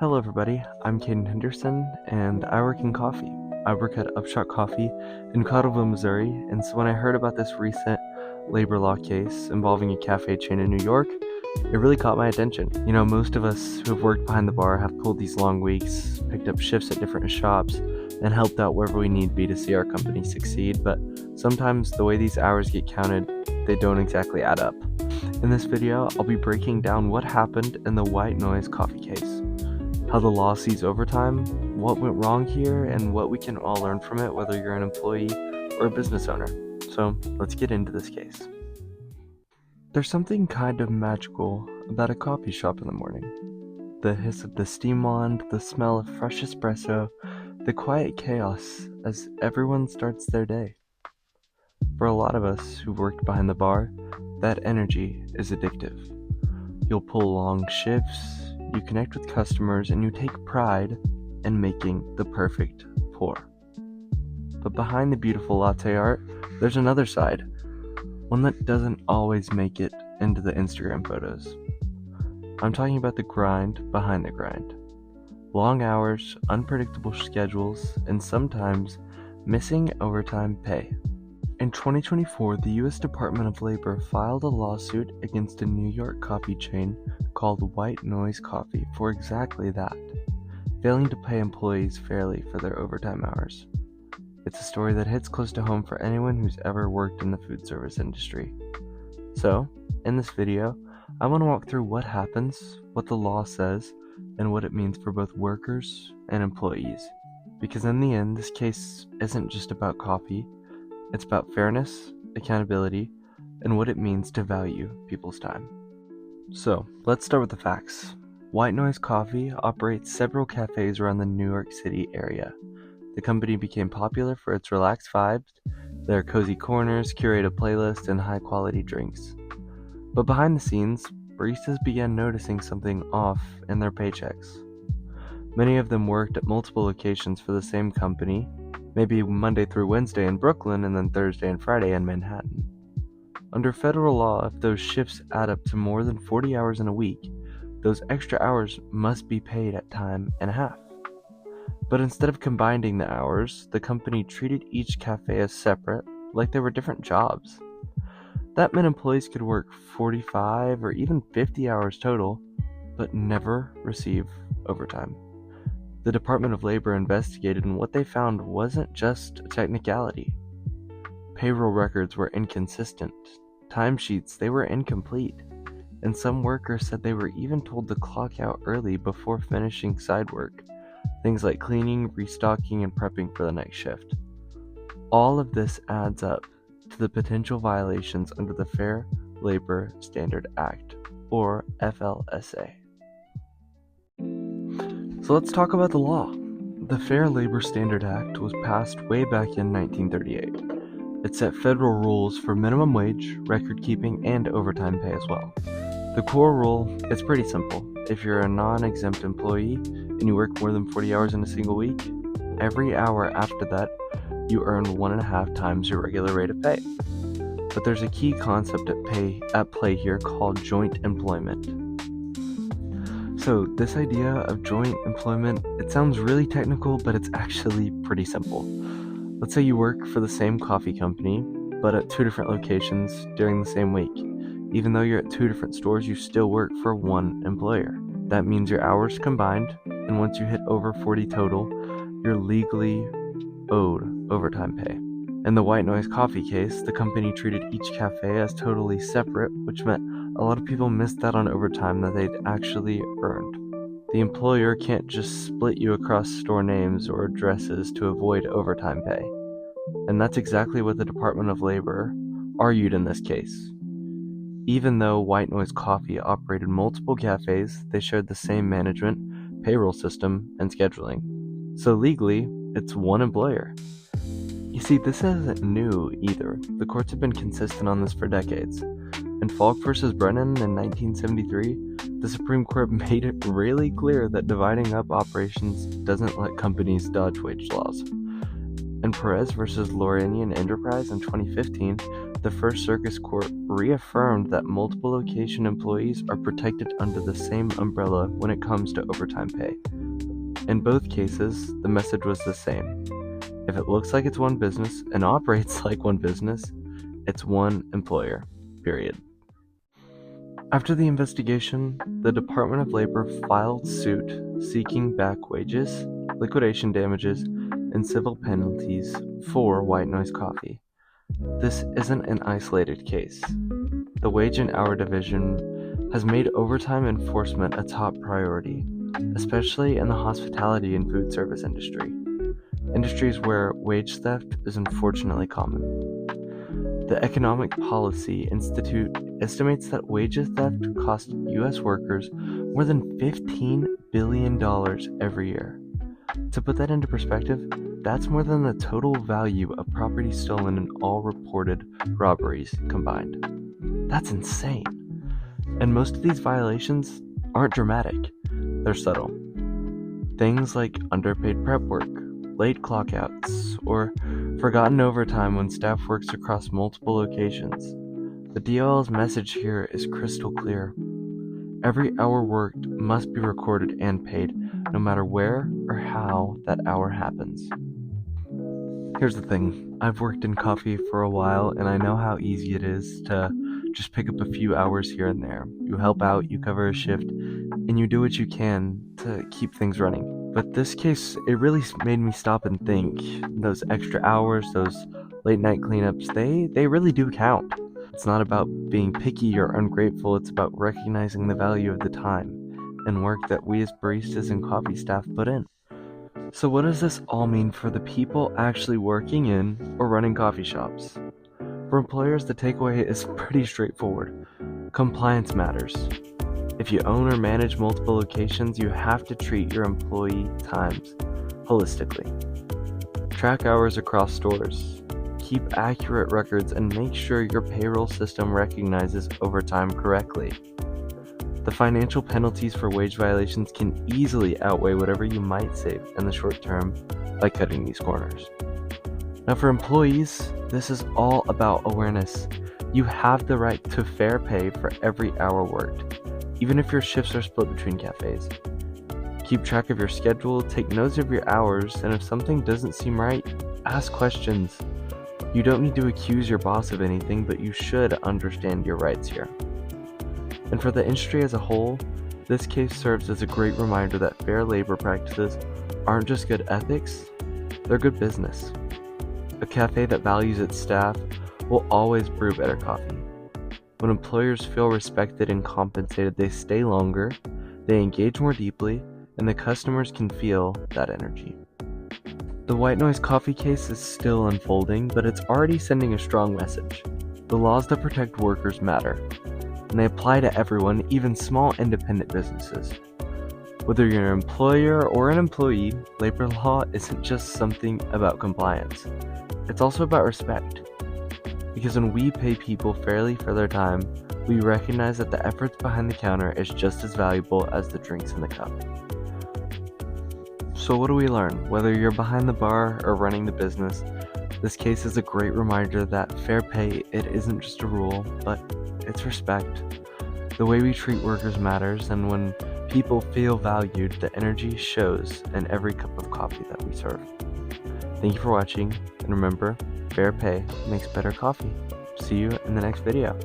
Hello, everybody. I'm Caden Henderson, and I work in coffee. I work at Upshot Coffee in Cottleville, Missouri, and so when I heard about this recent labor law case involving a cafe chain in New York, it really caught my attention. Most of us who have worked behind the bar have pulled these long weeks, picked up shifts at different shops, and helped out wherever we need be to see our company succeed, but sometimes the way these hours get counted, they don't exactly add up. In this video, I'll be breaking down what happened in the White Noise coffee case, how the law sees overtime, what went wrong here, and what we can all learn from it, whether you're an employee or a business owner. So let's get into this case. There's something kind of magical about a coffee shop in the morning. The hiss of the steam wand, the smell of fresh espresso, the quiet chaos as everyone starts their day. For a lot of us who worked behind the bar, that energy is addictive. You'll pull long shifts, you connect with customers, and you take pride in making the perfect pour. But behind the beautiful latte art, there's another side, one that doesn't always make it into the Instagram photos. I'm talking about the grind behind the grind. Long hours, unpredictable schedules, and sometimes missing overtime pay. In 2024, the U.S. Department of Labor filed a lawsuit against a New York coffee chain called White Noise Coffee for exactly that, failing to pay employees fairly for their overtime hours. It's a story that hits close to home for anyone who's ever worked in the food service industry. So, in this video, I want to walk through what happens, what the law says, and what it means for both workers and employees. Because in the end, this case isn't just about coffee. It's about fairness, accountability, and what it means to value people's time. So, let's start with the facts. White Noise Coffee operates several cafes around the New York City area. The company became popular for its relaxed vibes, their cozy corners, curated playlists, and high-quality drinks. But behind the scenes, baristas began noticing something off in their paychecks. Many of them worked at multiple locations for the same company, maybe Monday through Wednesday in Brooklyn and then Thursday and Friday in Manhattan. Under federal law, if those shifts add up to more than 40 hours in a week, those extra hours must be paid at time and a half. But instead of combining the hours, the company treated each cafe as separate, like they were different jobs. That meant employees could work 45 or even 50 hours total, but never receive overtime. The Department of Labor investigated, and what they found wasn't just a technicality. Payroll records were inconsistent, timesheets, they were incomplete, and some workers said they were even told to clock out early before finishing side work, things like cleaning, restocking, and prepping for the next shift. All of this adds up to the potential violations under the Fair Labor Standard Act, or FLSA. So let's talk about the law. The Fair Labor Standard Act was passed way back in 1938. It set federal rules for minimum wage, record keeping, and overtime pay as well. The core rule is pretty simple. If you're a non-exempt employee and you work more than 40 hours in a single week, every hour after that, you earn 1.5 times your regular rate of pay. But there's a key concept at play here called joint employment. So this idea of joint employment, it sounds really technical, but it's actually pretty simple. Let's say you work for the same coffee company, but at 2 different locations during the same week. Even though you're at 2 different stores, you still work for one employer. That means your hours combined, and once you hit over 40 total, you're legally owed overtime pay. In the White Noise Coffee case, the company treated each cafe as totally separate, which meant a lot of people missed out on overtime that they'd actually earned. The employer can't just split you across store names or addresses to avoid overtime pay. And that's exactly what the Department of Labor argued in this case. Even though White Noise Coffee operated multiple cafes, they shared the same management, payroll system, and scheduling. So legally, it's one employer. You see, this isn't new either. The courts have been consistent on this for decades. In Falk v. Brennan in 1973, the Supreme Court made it really clear that dividing up operations doesn't let companies dodge wage laws. In Perez versus Lorrainian Enterprise in 2015, the First Circuit Court reaffirmed that multiple location employees are protected under the same umbrella when it comes to overtime pay. In both cases, the message was the same. If it looks like it's one business and operates like one business, it's one employer, period. After the investigation, the Department of Labor filed suit seeking back wages, liquidation damages, and civil penalties for White Noise Coffee. This isn't an isolated case. The Wage and Hour Division has made overtime enforcement a top priority, especially in the hospitality and food service industry, industries where wage theft is unfortunately common. The Economic Policy Institute estimates that wage theft costs U.S. workers more than $15 billion every year. To put that into perspective, that's more than the total value of property stolen in all reported robberies combined. That's insane. And most of these violations aren't dramatic, they're subtle. Things like underpaid prep work, late clockouts, or forgotten overtime when staff works across multiple locations. The DOL's message here is crystal clear. Every hour worked must be recorded and paid, no matter where or how that hour happens. Here's the thing, I've worked in coffee for a while, and I know how easy it is to just pick up a few hours here and there. You help out, you cover a shift, and you do what you can to keep things running. But this case, it really made me stop and think. Those extra hours, those late night cleanups, they really do count. It's not about being picky or ungrateful, it's about recognizing the value of the time and work that we as baristas and coffee staff put in. So what does this all mean for the people actually working in or running coffee shops? For employers, the takeaway is pretty straightforward. Compliance matters. If you own or manage multiple locations, you have to treat your employee times holistically. Track hours across stores. Keep accurate records and make sure your payroll system recognizes overtime correctly. The financial penalties for wage violations can easily outweigh whatever you might save in the short term by cutting these corners. Now for employees, this is all about awareness. You have the right to fair pay for every hour worked, even if your shifts are split between cafes. Keep track of your schedule, take notes of your hours, and if something doesn't seem right, ask questions. You don't need to accuse your boss of anything, but you should understand your rights here. And for the industry as a whole, this case serves as a great reminder that fair labor practices aren't just good ethics, they're good business. A cafe that values its staff will always brew better coffee. When employers feel respected and compensated, they stay longer, they engage more deeply, and the customers can feel that energy. The White Noise Coffee case is still unfolding, but it's already sending a strong message. The laws that protect workers matter, and they apply to everyone, even small independent businesses. Whether you're an employer or an employee, labor law isn't just something about compliance. It's also about respect. Because when we pay people fairly for their time, we recognize that the efforts behind the counter is just as valuable as the drinks in the cup. So what do we learn? Whether you're behind the bar or running the business, this case is a great reminder that fair pay, it isn't just a rule, but it's respect. The way we treat workers matters, and when people feel valued, the energy shows in every cup of coffee that we serve. Thank you for watching, and remember, fair pay makes better coffee. See you in the next video.